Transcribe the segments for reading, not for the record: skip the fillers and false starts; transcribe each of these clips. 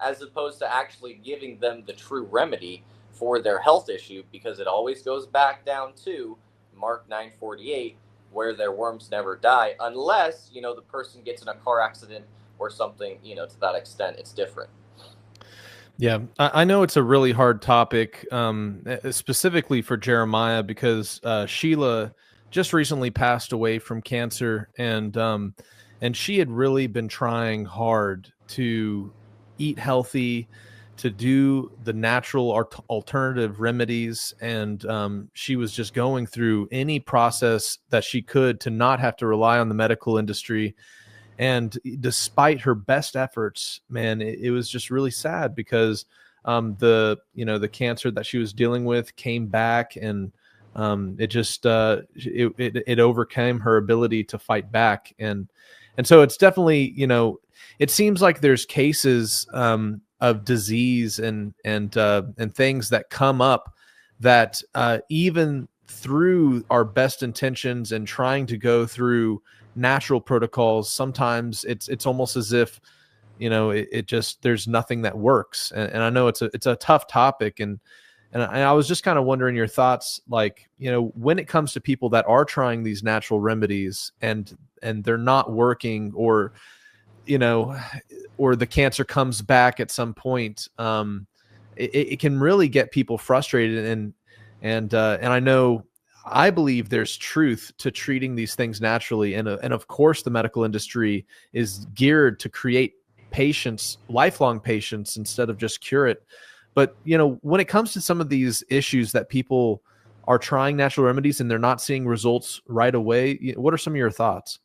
as opposed to actually giving them the true remedy for their health issue, because it always goes back down to Mark 9:48, where their worms never die, unless, the person gets in a car accident or something, to that extent. It's different. Yeah, I know it's a really hard topic, specifically for Jeremiah, because Sheila just recently passed away from cancer, and she had really been trying hard to eat healthy, to do the natural alternative remedies, and she was just going through any process that she could to not have to rely on the medical industry. And despite her best efforts, man, it was just really sad because the cancer that she was dealing with came back, and it overcame her ability to fight back. And so it's definitely, it seems like there's cases of disease and things that come up that even through our best intentions and trying to go through natural protocols, sometimes it's almost as if it just, there's nothing that works. And I know it's a tough topic, and I was just kind of wondering your thoughts, like, when it comes to people that are trying these natural remedies and they're not working, you know or the cancer comes back at some point. It can really get people frustrated, and I know, I believe there's truth to treating these things naturally, and of course the medical industry is geared to create patients, lifelong patients, instead of just cure it. But when it comes to some of these issues that people are trying natural remedies and they're not seeing results right away, what are some of your thoughts?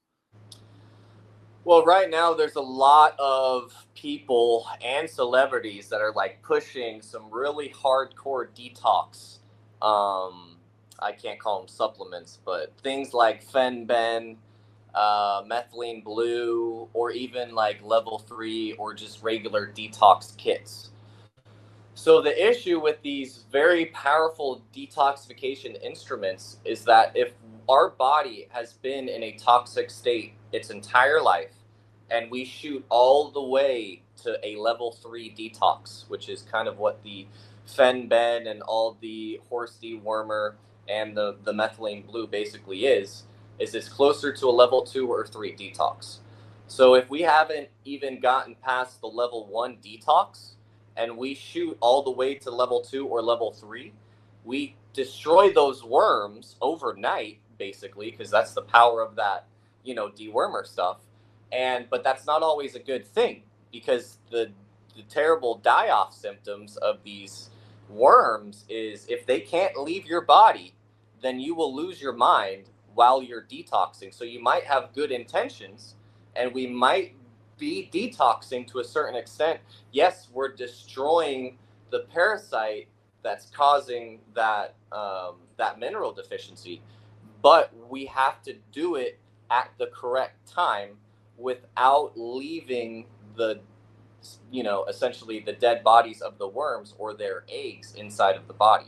Well, right now there's a lot of people and celebrities that are like pushing some really hardcore detox. I can't call them supplements, but things like Fenben, methylene blue, or even like level 3 or just regular detox kits. So the issue with these very powerful detoxification instruments is that if our body has been in a toxic state its entire life, and we shoot all the way to a level 3 detox, which is kind of what the Fenben and all the horse dewormer and the methylene blue basically is it's closer to a level 2 or 3 detox. So if we haven't even gotten past the level 1 detox, and we shoot all the way to level 2 or level 3, we destroy those worms overnight, basically, because that's the power of that, dewormer stuff. But that's not always a good thing, because the terrible die-off symptoms of these worms is if they can't leave your body, then you will lose your mind while you're detoxing. So you might have good intentions, and we might be detoxing to a certain extent. Yes, we're destroying the parasite that's causing that mineral deficiency, but we have to do it at the correct time without leaving the essentially the dead bodies of the worms or their eggs inside of the body.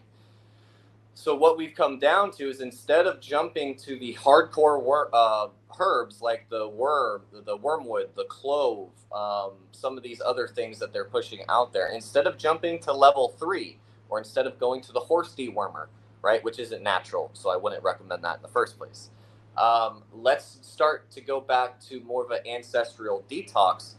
So what we've come down to is, instead of jumping to the hardcore herbs like the wormwood, the clove, some of these other things that they're pushing out there, instead of jumping to level 3, or instead of going to the horse dewormer, right, which isn't natural, so I wouldn't recommend that in the first place. Let's start to go back to more of an ancestral detox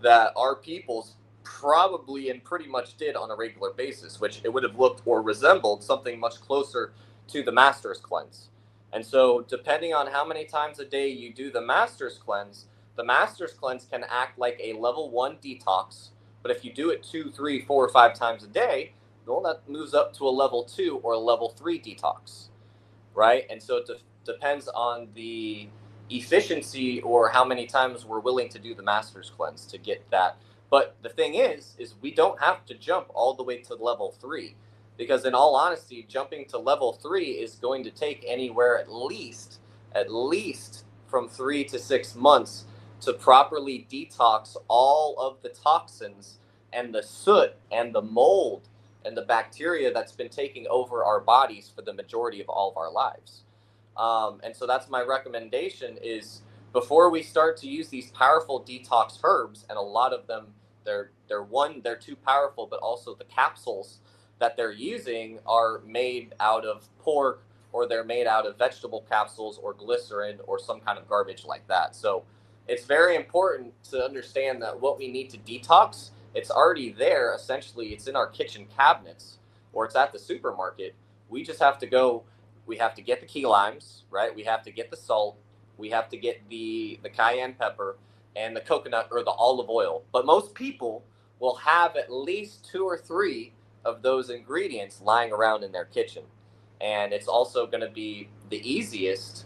that our peoples probably and pretty much did on a regular basis, which it would have looked or resembled something much closer to the master's cleanse. And so, depending on how many times a day you do the master's cleanse can act like a level 1 detox. But if you do it 2, 3, 4, or 5 times a day, well, that moves up to a level 2 or a level 3 detox, right? And so depends on the efficiency or how many times we're willing to do the master's cleanse to get that. But the thing is we don't have to jump all the way to level 3, because in all honesty, jumping to level 3 is going to take anywhere at least from 3 to 6 months to properly detox all of the toxins and the soot and the mold and the bacteria that's been taking over our bodies for the majority of all of our lives. And so that's my recommendation, is before we start to use these powerful detox herbs, and a lot of them They're too powerful, but also the capsules that they're using are made out of pork, or they're made out of vegetable capsules or glycerin or some kind of garbage like that. So it's very important to understand that what we need to detox, it's already there. Essentially, it's in our kitchen cabinets or it's at the supermarket. We just have to go. We have to get the key limes, right? We have to get the salt. We have to get the cayenne pepper and the coconut or the olive oil. But most people will have at least two or three of those ingredients lying around in their kitchen. And it's also going to be the easiest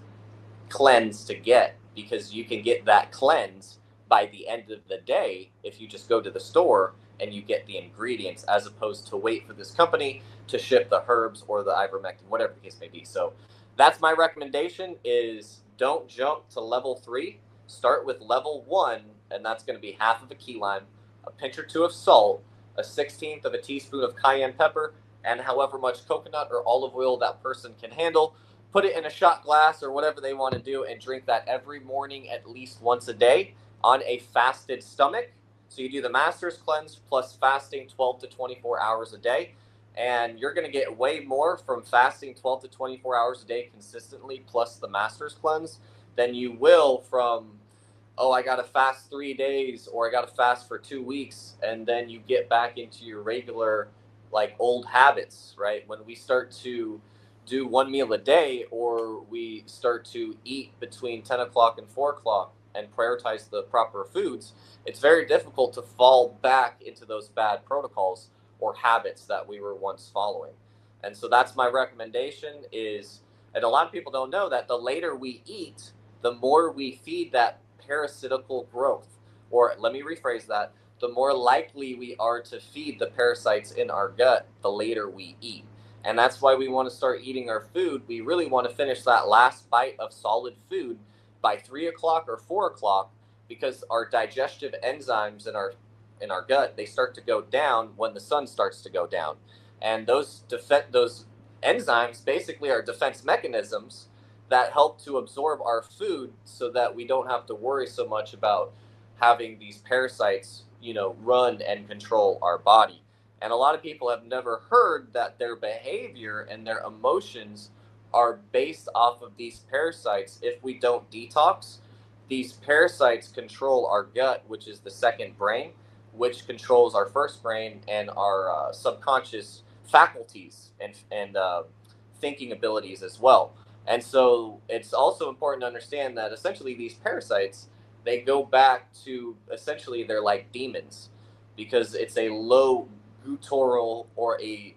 cleanse to get because you can get that cleanse by the end of the day if you just go to the store and you get the ingredients as opposed to wait for this company to ship the herbs or the ivermectin, whatever the case may be. So that's my recommendation is don't jump to level 3. Start with level 1, and that's going to be half of a key lime, a pinch or two of salt, a 16th of a teaspoon of cayenne pepper, and however much coconut or olive oil that person can handle. Put it in a shot glass or whatever they want to do and drink that every morning at least once a day on a fasted stomach. So you do the master's cleanse plus fasting 12 to 24 hours a day. And you're going to get way more from fasting 12 to 24 hours a day consistently plus the master's cleanse than you will from, oh, I got to fast 3 days or I got to fast for 2 weeks. And then you get back into your regular, like old habits, right? When we start to do one meal a day or we start to eat between 10 o'clock and 4 o'clock and prioritize the proper foods, it's very difficult to fall back into those bad protocols or habits that we were once following. And so that's my recommendation is, and a lot of people don't know that the later we eat, the more we feed that parasitical growth. Or let me rephrase that, the more likely we are to feed the parasites in our gut the later we eat. And that's why we want to start eating our food. We really want to finish that last bite of solid food by 3 o'clock or 4 o'clock because our digestive enzymes in our gut, they start to go down when the sun starts to go down. And those enzymes basically are defense mechanisms that help to absorb our food so that we don't have to worry so much about having these parasites, run and control our body. And a lot of people have never heard that their behavior and their emotions are based off of these parasites. If we don't detox, these parasites control our gut, which is the second brain, which controls our first brain and our subconscious faculties and thinking abilities as well. And so it's also important to understand that essentially these parasites, they go back to essentially they're like demons because it's a low guttural or a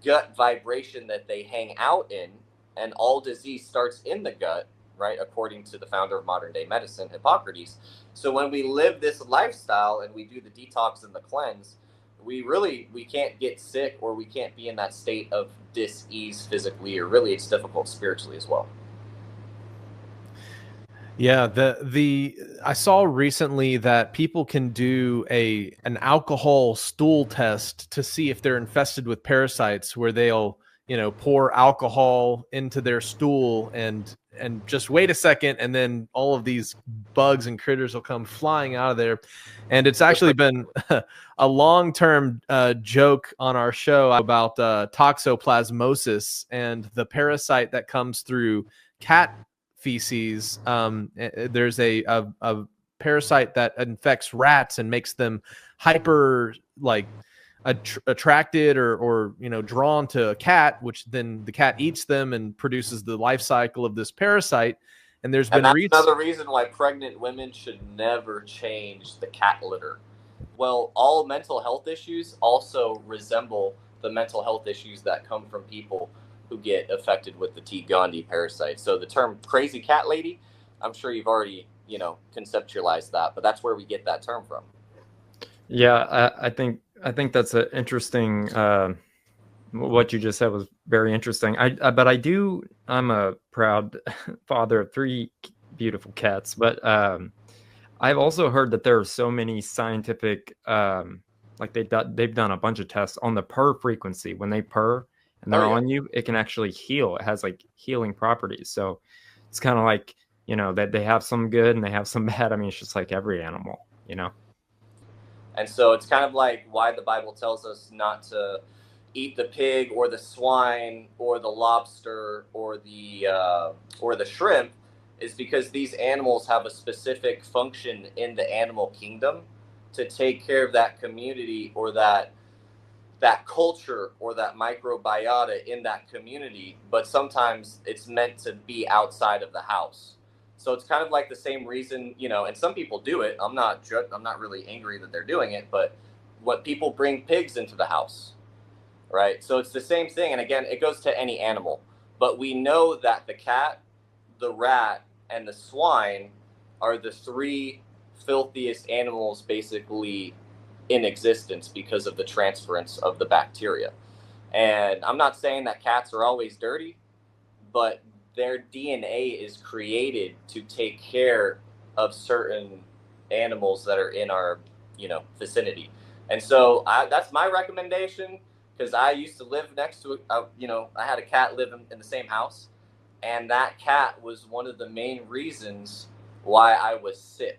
gut vibration that they hang out in, and all disease starts in the gut, right? According to the founder of modern day medicine, Hippocrates. So when we live this lifestyle and we do the detox and the cleanse, we can't get sick or we can't be in that state of dis-ease physically, or really it's difficult spiritually as well. Yeah, the I saw recently that people can do an alcohol stool test to see if they're infested with parasites, where they'll, pour alcohol into their stool and just wait a second, and then all of these bugs and critters will come flying out of there. And it's actually been a long-term joke on our show about toxoplasmosis and the parasite that comes through cat feces. There's a parasite that infects rats and makes them hyper attracted or drawn to a cat, which then the cat eats them and produces the life cycle of this parasite. And there's been that's another reason why pregnant women should never change the cat litter. Well, all mental health issues also resemble the mental health issues that come from people who get affected with the T. gondii parasite. So the term crazy cat lady, I'm sure you've already, conceptualized that, but that's where we get that term from. Yeah, I think that's an interesting. What you just said was very interesting. But I'm a proud father of 3 beautiful cats. But I've also heard that there are so many scientific, like they've done a bunch of tests on the purr frequency. When they purr and they're on you, it can actually heal. It has like healing properties. So it's kind of like, that they have some good and they have some bad. I mean, it's just like every animal. And so it's kind of like why the Bible tells us not to eat the pig or the swine or the lobster or the shrimp, is because these animals have a specific function in the animal kingdom to take care of that community or that culture or that microbiota in that community, but sometimes it's meant to be outside of the house. So it's kind of like the same reason, and some people do it. I'm not really angry that they're doing it, but what people bring pigs into the house, right? So it's the same thing. And again, it goes to any animal, but we know that the cat, the rat, and the swine are the three filthiest animals basically in existence because of the transference of the bacteria. And I'm not saying that cats are always dirty, but their DNA is created to take care of certain animals that are in our, vicinity. And so that's my recommendation, because I used to live next to, I had a cat live in the same house, and that cat was one of the main reasons why I was sick.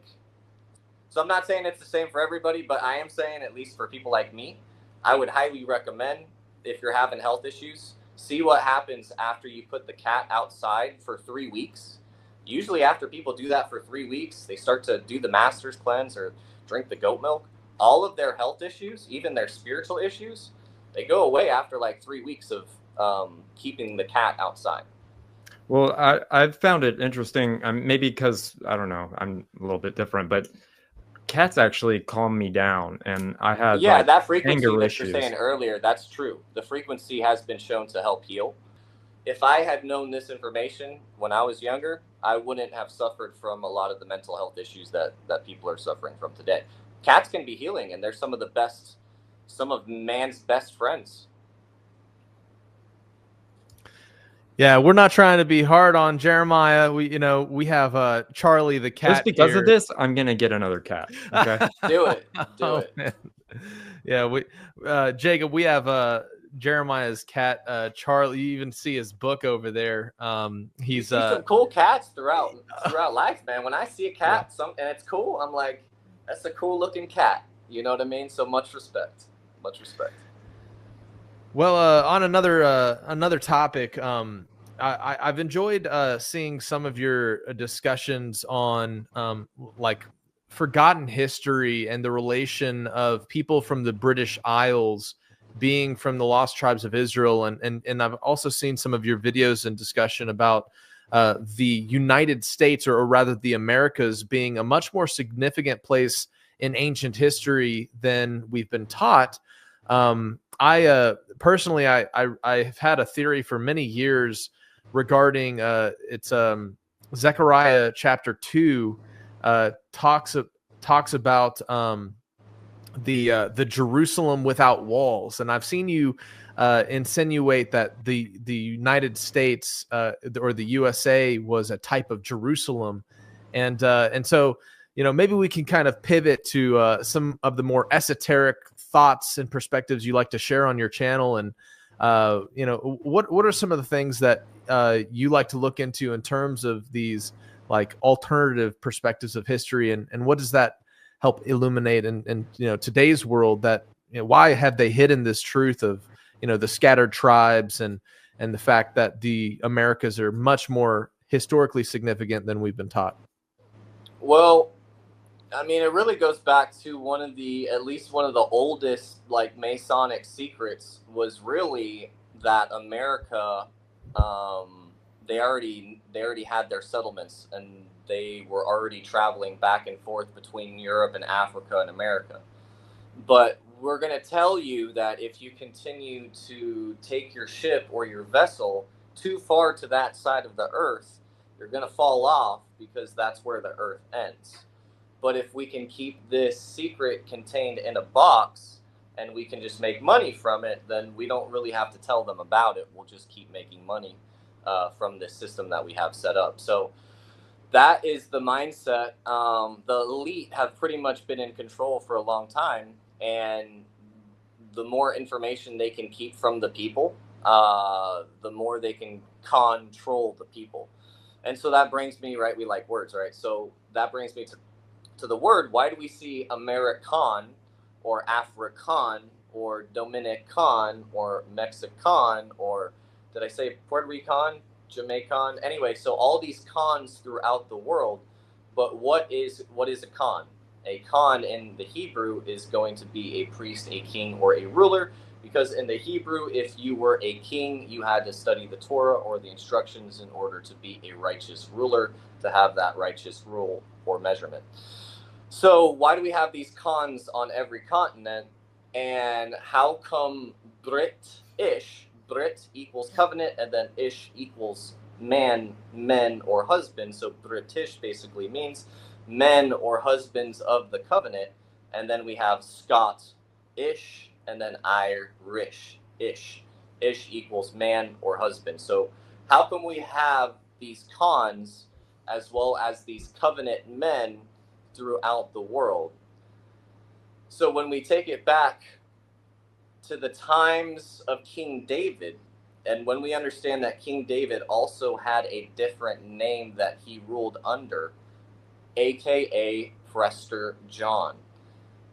So I'm not saying it's the same for everybody, but I am saying, at least for people like me, I would highly recommend, if you're having health issues, see what happens after you put the cat outside for 3 weeks. Usually after people do that for 3 weeks, they start to do the master's cleanse or drink the goat milk. All of their health issues, even their spiritual issues, they go away after like 3 weeks of keeping the cat outside. Well, I've found it interesting, maybe because, I don't know, I'm a little bit different, but cats actually calm me down, and I had Yeah, like that frequency anger that you're issues. saying earlier, that's true. The frequency has been shown to help heal. If I had known this information when I was younger, I wouldn't have suffered from a lot of the mental health issues that people are suffering from today. Cats can be healing, and they're some of man's best friends. Yeah, we're not trying to be hard on Jeremiah. We have Charlie the cat Just because here. of this, I'm gonna get another cat. Okay. Do it. Do Oh, it. man. Yeah, Jacob, we have Jeremiah's cat, Charlie. You even see his book over there. You see some cool cats throughout life, man. When I see a cat, Yeah. and it's cool, I'm like, that's a cool looking cat. You know what I mean? So much respect. Much respect. Well, on another topic, I've enjoyed seeing some of your discussions on like forgotten history and the relation of people from the British Isles being from the lost tribes of Israel, and I've also seen some of your videos and discussion about the United States, or rather the Americas, being a much more significant place in ancient history than we've been taught. I personally, I've had a theory for many years regarding it's Zechariah chapter 2 talks about the Jerusalem without walls, and I've seen you insinuate that the United States or the USA was a type of Jerusalem, and so maybe we can kind of pivot to some of the more esoteric thoughts and perspectives you like to share on your channel, and what are some of the things that you like to look into in terms of these like alternative perspectives of history, and what does that help illuminate in today's world, that why have they hidden this truth of the scattered tribes and the fact that the Americas are much more historically significant than we've been taught? Well, I mean, it really goes back to at least one of the oldest, like, Masonic secrets was really that America, they already had their settlements, and they were already traveling back and forth between Europe and Africa and America. But we're going to tell you that if you continue to take your ship or your vessel too far to that side of the earth, you're going to fall off, because that's where the earth ends. But if we can keep this secret contained in a box and we can just make money from it, then we don't really have to tell them about it. We'll just keep making money from this system that we have set up. So that is the mindset. The elite have pretty much been in control for a long time, and the more information they can keep from the people, the more they can control the people. And so that brings me, right, we like words, right? So that brings me to the word. Why do we see American or African or Dominican or Mexican, or did I say Puerto Rican, Jamaican? Anyway, so all these khans throughout the world. But what is a khan? A khan in the Hebrew is going to be a priest, a king, or a ruler, because in the Hebrew, if you were a king, you had to study the Torah or the instructions in order to be a righteous ruler, to have that righteous rule or measurement. So why do we have these khans on every continent? And how come Brit-ish, Brit equals covenant, and then ish equals man, men, or husband. So British basically means men or husbands of the covenant. And then we have Scot-ish, and then Irish-ish. Ish equals man or husband. So how come we have these khans as well as these covenant men throughout the world? So when we take it back to the times of King David, and when we understand that King David also had a different name that he ruled under, aka Prester John.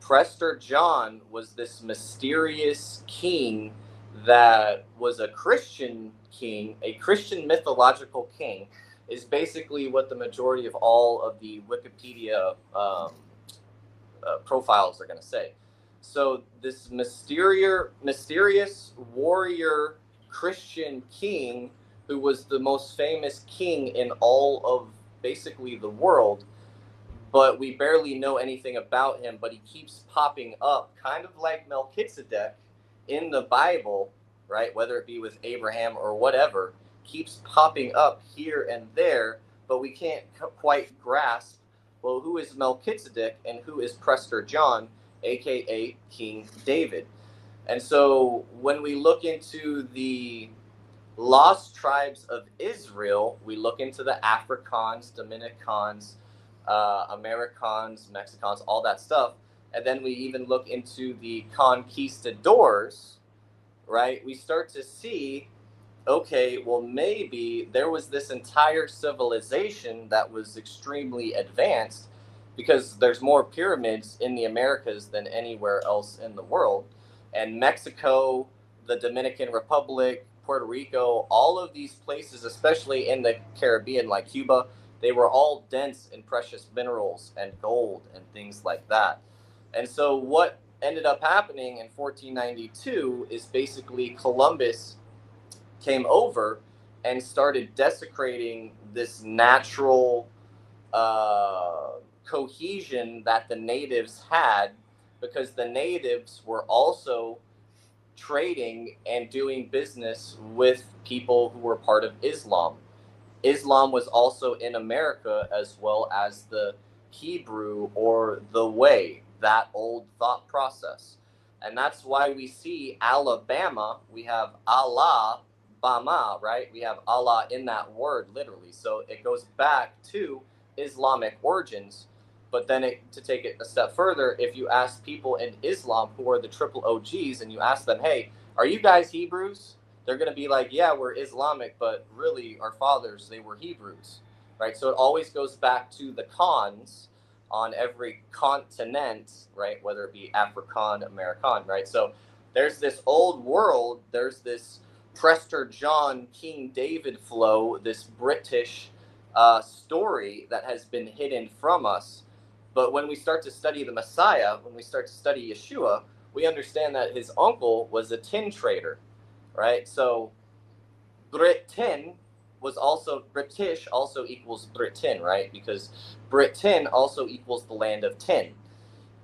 Prester John was this mysterious king that was a Christian king, a Christian mythological king, is basically what the majority of all of the Wikipedia profiles are going to say. So this mysterious warrior Christian king, who was the most famous king in all of basically the world, but we barely know anything about him, but he keeps popping up, kind of like Melchizedek in the Bible, right? Whether it be with Abraham or whatever, keeps popping up here and there, but we can't quite grasp, well, who is Melchizedek and who is Prester John, aka King David? And so when we look into the lost tribes of Israel, we look into the Africans, Dominicans, Americans, Mexicans, all that stuff. And then we even look into the conquistadors, right? We start to see, okay, well, maybe there was this entire civilization that was extremely advanced, because there's more pyramids in the Americas than anywhere else in the world. And Mexico, the Dominican Republic, Puerto Rico, all of these places, especially in the Caribbean, like Cuba, they were all dense in precious minerals and gold and things like that. And so what ended up happening in 1492 is basically Columbus came over and started desecrating this natural cohesion that the natives had, because the natives were also trading and doing business with people who were part of Islam. Islam was also in America, as well as the Hebrew or the way, that old thought process. And that's why we see Alabama, we have Allah, Bama, right? We have Allah in that word, literally. So it goes back to Islamic origins. But then to take it a step further, if you ask people in Islam who are the triple OGs and you ask them, hey, are you guys Hebrews? They're going to be like, yeah, we're Islamic, but really our fathers, they were Hebrews, right? So it always goes back to the khans on every continent, right? Whether it be African, American, right? So there's this old world, there's this Prester John, King David flow, this British story that has been hidden from us. But when we start to study the Messiah, when we start to study Yeshua, we understand that his uncle was a tin trader, right? So Britain was also, British also equals Britain, right? Because Britain also equals the land of tin.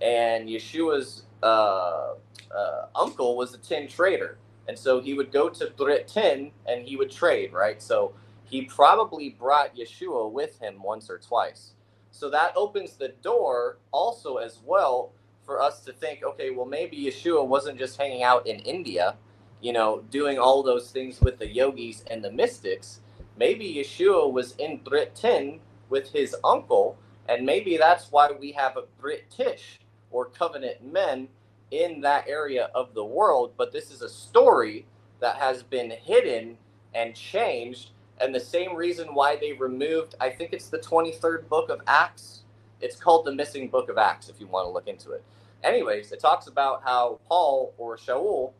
And Yeshua's uncle was a tin trader. And so he would go to Britain and he would trade, right? So he probably brought Yeshua with him once or twice. So that opens the door also as well for us to think, okay, well, maybe Yeshua wasn't just hanging out in India, you know, doing all those things with the yogis and the mystics. Maybe Yeshua was in Britain with his uncle, and maybe that's why we have a British or covenant men in that area of the world. But this is a story that has been hidden and changed. And the same reason why they removed, I think it's the 23rd book of Acts. It's called the Missing Book of Acts, if you want to look into it. Anyways, it talks about how Paul, or Shaul,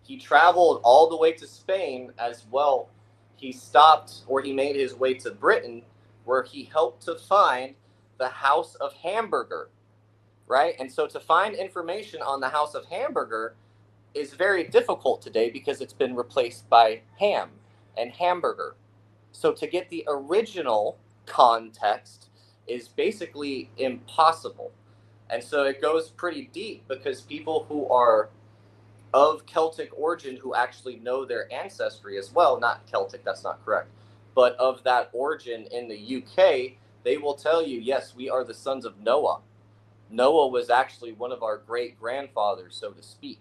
he traveled all the way to Spain as well. He stopped, or he made his way to Britain, where he helped to find the House of Hamburger, right? And so to find information on the House of Hamburger is very difficult today because it's been replaced by ham and hamburger. So to get the original context is basically impossible. And so it goes pretty deep because people who are of Celtic origin, who actually know their ancestry as well, not Celtic, that's not correct, but of that origin in the UK, they will tell you, yes, we are the sons of Noah. Noah was actually one of our great grandfathers, so to speak.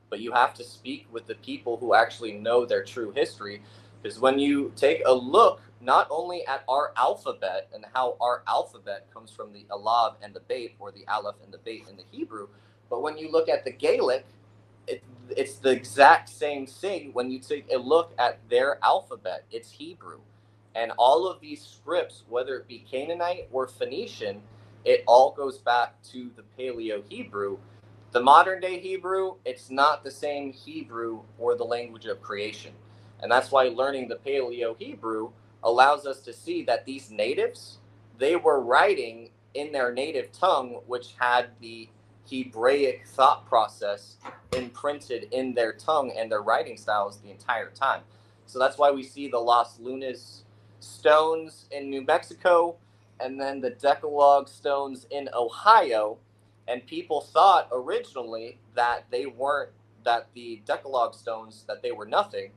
But you have to speak with the people who actually know their true history. Because when you take a look not only at our alphabet and how our alphabet comes from the Alab and the Beit, or the Aleph and the Beit in the Hebrew, but when you look at the Gaelic, it's the exact same thing. When you take a look at their alphabet, it's Hebrew. And all of these scripts, whether it be Canaanite or Phoenician, it all goes back to the Paleo Hebrew. The modern day Hebrew, it's not the same Hebrew or the language of creation. And that's why learning the Paleo Hebrew allows us to see that these natives, they were writing in their native tongue, which had the Hebraic thought process imprinted in their tongue and their writing styles the entire time. So that's why we see the Los Lunas stones in New Mexico, and then the Decalogue stones in Ohio. And people thought originally that they weren't, that the Decalogue stones, that they were nothing.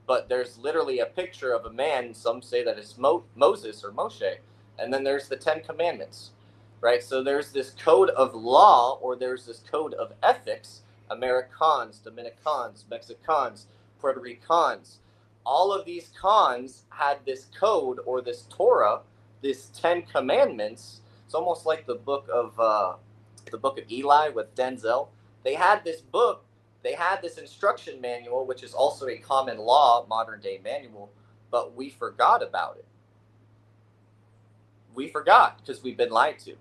But there's literally a picture of a man, some say that it's Moses or Moshe. And then there's the 10 Commandments, right? So there's this code of law, or there's this code of ethics. Americans, Dominicans, Mexicans, Puerto Ricans, all of these cons had this code, or this Torah, this 10 Commandments. It's almost like the book of Eli with Denzel. They had this book, they had this instruction manual, which is also a common law modern day manual, but we forgot about it. We forgot because we've been lied to.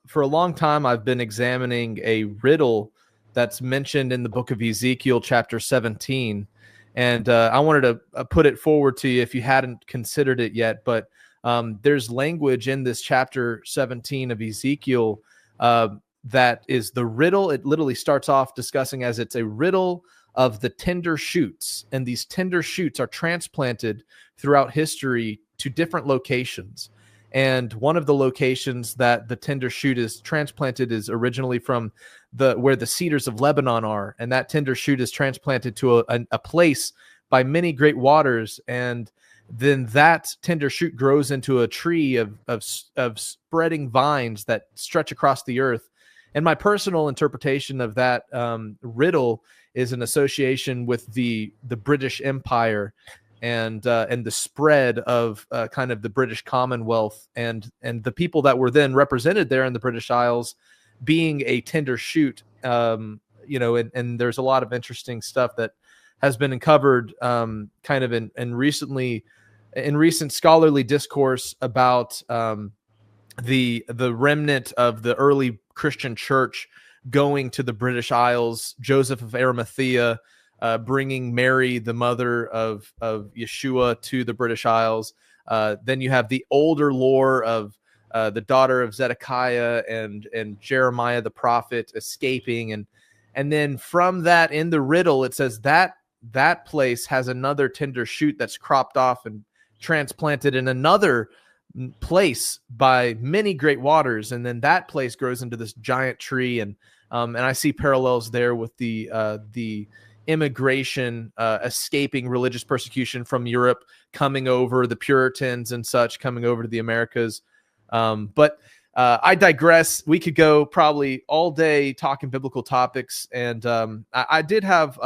For a long time, I've been examining a riddle that's mentioned in the book of Ezekiel, chapter 17. And I wanted to put it forward to you if you hadn't considered it yet. But there's language in this chapter 17 of Ezekiel that is the riddle. It literally starts off discussing as it's a riddle of the tender shoots. And these tender shoots are transplanted throughout history to different locations. And one of the locations that the tender shoot is transplanted is originally from where the cedars of Lebanon are. And that tender shoot is transplanted to a place by many great waters. And then that tender shoot grows into a tree of spreading vines that stretch across the earth. And my personal interpretation of that riddle is an association with the British Empire and the spread of kind of the British Commonwealth and the people that were then represented there in the British Isles being a tender shoot. And there's a lot of interesting stuff that has been uncovered kind of in recent scholarly discourse about the remnant of the early Christian church going to the British Isles, Joseph of Arimathea bringing Mary, the mother of Yeshua, to the British Isles. Then you have the older lore of the daughter of Zedekiah and Jeremiah the prophet escaping. And then from that, in the riddle, it says that place has another tender shoot that's cropped off and transplanted in another place by many great waters, and then that place grows into this giant tree. And I see parallels there with the immigration, escaping religious persecution from Europe, coming over, the Puritans and such coming over to the Americas. But I digress. We could go probably all day talking biblical topics, and I did have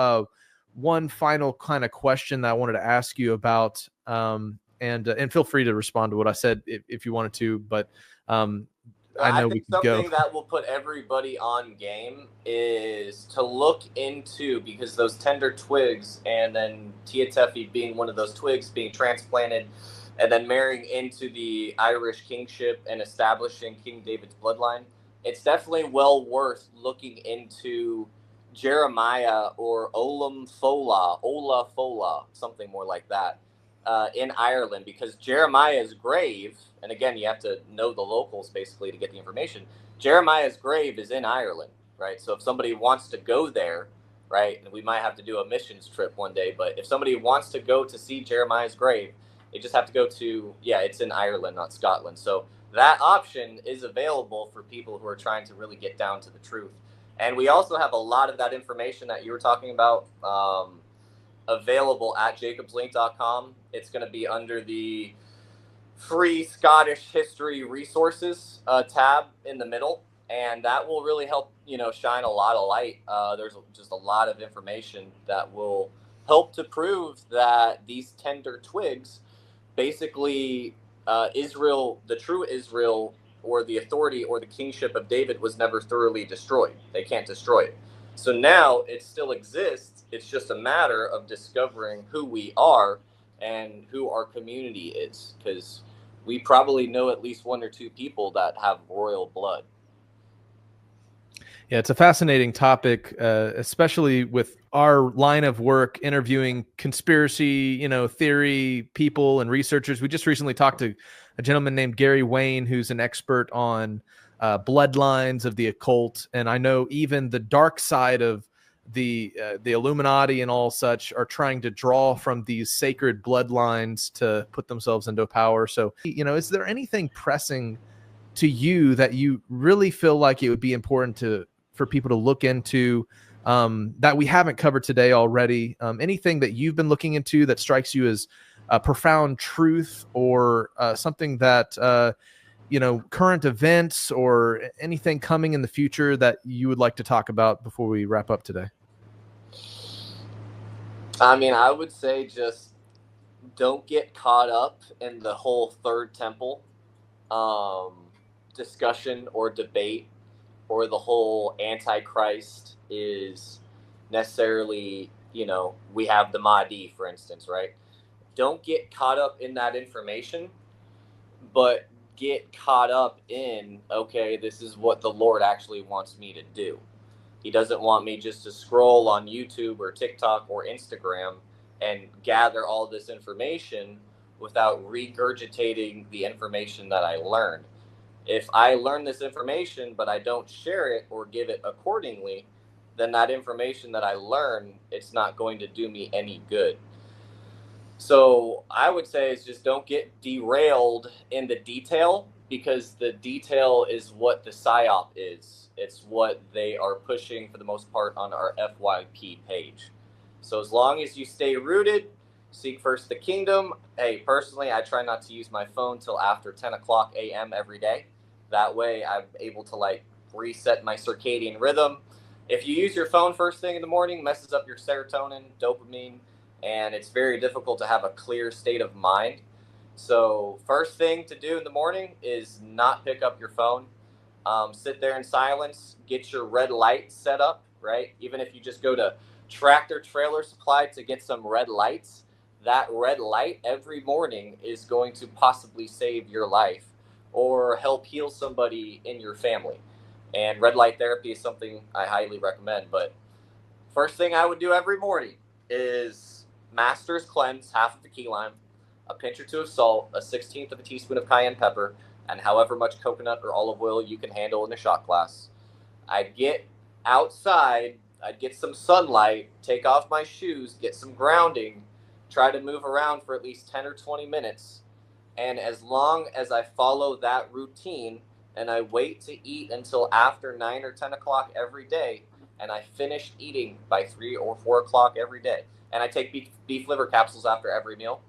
one final kind of question that I wanted to ask you about. And feel free to respond to what I said if you wanted to, but I know we can go. Something that will put everybody on game is to look into, because those tender twigs, and then Tia Teffy being one of those twigs being transplanted and then marrying into the Irish kingship and establishing King David's bloodline, it's definitely well worth looking into Jeremiah or Ola Fola, something more like that, in Ireland, because Jeremiah's grave, and again, you have to know the locals basically to get the information. Jeremiah's grave is in Ireland, right? So if somebody wants to go there, right, and we might have to do a missions trip one day, but if somebody wants to go to see Jeremiah's grave, they just have to go to, yeah, it's in Ireland, not Scotland. So that option is available for people who are trying to really get down to the truth. And we also have a lot of that information that you were talking about available at jacobslink.com. It's going to be under the free Scottish history resources tab in the middle. And that will really help, shine a lot of light. There's just a lot of information that will help to prove that these tender twigs basically Israel, the true Israel, or the authority or the kingship of David was never thoroughly destroyed. They can't destroy it. So now it still exists. It's just a matter of discovering who we are and who our community is, because we probably know at least one or two people that have royal blood. Yeah, it's a fascinating topic, especially with our line of work, interviewing conspiracy, theory people and researchers. We just recently talked to a gentleman named Gary Wayne, who's an expert on bloodlines of the occult, and I know even the dark side of the Illuminati and all such are trying to draw from these sacred bloodlines to put themselves into power. So, is there anything pressing to you that you really feel like it would be important for people to look into that we haven't covered today already? Anything that you've been looking into that strikes you as a profound truth, or something that, current events or anything coming in the future that you would like to talk about before we wrap up today? I mean, I would say just don't get caught up in the whole third temple discussion or debate, or the whole Antichrist is necessarily, we have the Mahdi, for instance, right? Don't get caught up in that information, but get caught up in, okay, this is what the Lord actually wants me to do. He doesn't want me just to scroll on YouTube or TikTok or Instagram and gather all this information without regurgitating the information that I learned. If I learn this information but I don't share it or give it accordingly, then that information that I learn, it's not going to do me any good. So I would say is just don't get derailed in the detail, because the detail is what the PSYOP is. It's what they are pushing for the most part on our FYP page. So as long as you stay rooted, seek first the kingdom. Hey, personally, I try not to use my phone till after 10 o'clock a.m. every day. That way I'm able to reset my circadian rhythm. If you use your phone first thing in the morning, messes up your serotonin, dopamine, and it's very difficult to have a clear state of mind. So first thing to do in the morning is not pick up your phone. Sit there in silence, get your red light set up, right? Even if you just go to Tractor Trailer Supply to get some red lights, that red light every morning is going to possibly save your life or help heal somebody in your family. And red light therapy is something I highly recommend. But first thing I would do every morning is Master's Cleanse, half of the key lime, a pinch or two of salt, a 16th of a teaspoon of cayenne pepper, and however much coconut or olive oil you can handle in a shot glass. I'd get outside, I'd get some sunlight, take off my shoes, get some grounding, try to move around for at least 10 or 20 minutes. And as long as I follow that routine and I wait to eat until after 9 or 10 o'clock every day, and I finish eating by 3 or 4 o'clock every day, and I take beef liver capsules after every meal,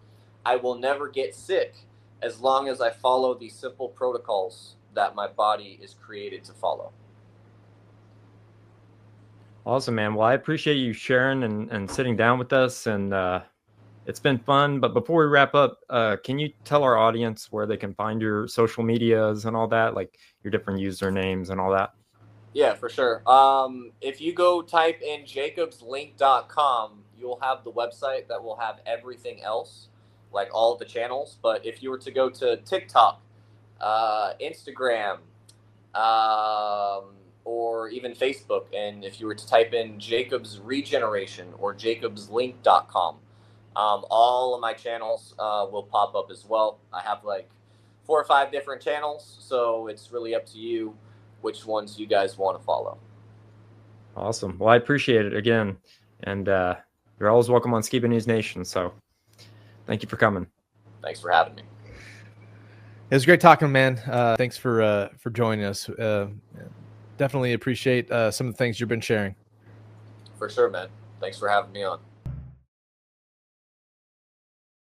I will never get sick as long as I follow these simple protocols that my body is created to follow. Awesome, man. Well, I appreciate you sharing and sitting down with us, and it's been fun. But before we wrap up, can you tell our audience where they can find your social medias and all that, like your different usernames and all that? Yeah, for sure. If you go type in jacobslink.com, you'll have the website that will have everything else, like all the channels. But if you were to go to TikTok, Instagram, or even Facebook. And if you were to type in Jacob's Regeneration or jacobslink.com, all of my channels will pop up as well. I have like 4 or 5 different channels, so it's really up to you which ones you guys want to follow. Awesome. Well, I appreciate it again. And you're always welcome on Skiba News Nation. So thank you for coming. Thanks for having me. It was great talking, man. Thanks for joining us. Definitely appreciate some of the things you've been sharing. For sure, man. Thanks for having me on.